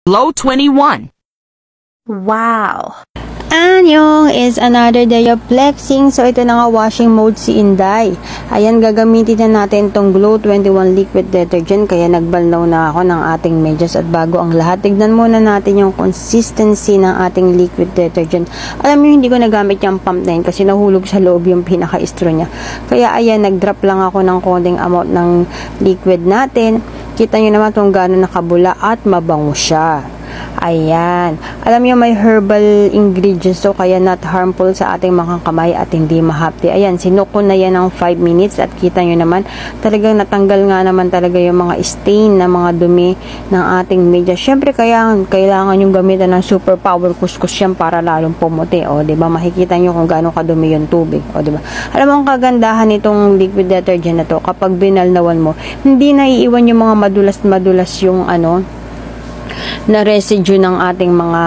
Low 21. Wow! Anyong is another day of flexing. So, ito na nga washing mode si Inday. Ayan, gagamitin na natin tong Glow 21 liquid detergent. Kaya nagbalnaw na ako ng ating medyas. At bago ang lahat, tignan muna natin yung consistency ng ating liquid detergent. Alam niyo, hindi ko nagamit yung pump na yun kasi nahulog sa loob yung pinaka-straw niya. Kaya ayan, nag-drop lang ako ng konting amount ng liquid natin. Kita nyo naman kung gano'n nakabula at mabango siya. Ayan. Alam niyo may herbal ingredients so kaya not harmful sa ating mga kamay at hindi mahapdi. Ayan, sinuk ko na yan ng 5 minutes at kita nyo naman talagang natanggal nga naman talaga yung mga stain na mga dumi ng ating media. Syempre kaya kailangan yung gamitan ng super power kuskus yan para lalong pumuti. O, diba? Makikita nyo kung gaano kadumi yung tubig. O, diba? Alam mo ang kagandahan nitong liquid detergent na to kapag binalnawan mo, hindi naiiwan yung mga madulas-madulas yung na residue ng ating mga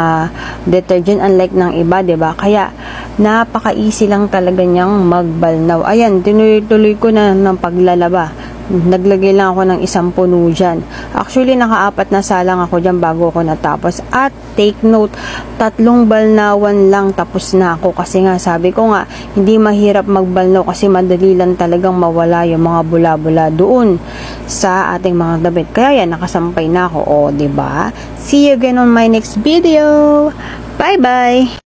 detergent unlike ng iba, 'di ba? Kaya napaka-easy lang talaga niyang magbalnaw. Ayan, tinuloy-tuloy ko na ng paglalaba. Naglagay lang ako ng isang puno dyan. Actually, naka-4 na salang ako dyan bago ako natapos. At take note, 3 balnawan lang tapos na ako. Kasi nga, sabi ko nga, hindi mahirap magbalnaw kasi madali lang talagang mawala yung mga bula-bula doon sa ating mga damit. Kaya yan, nakasampay na ako. O, diba? See you again on my next video. Bye-bye!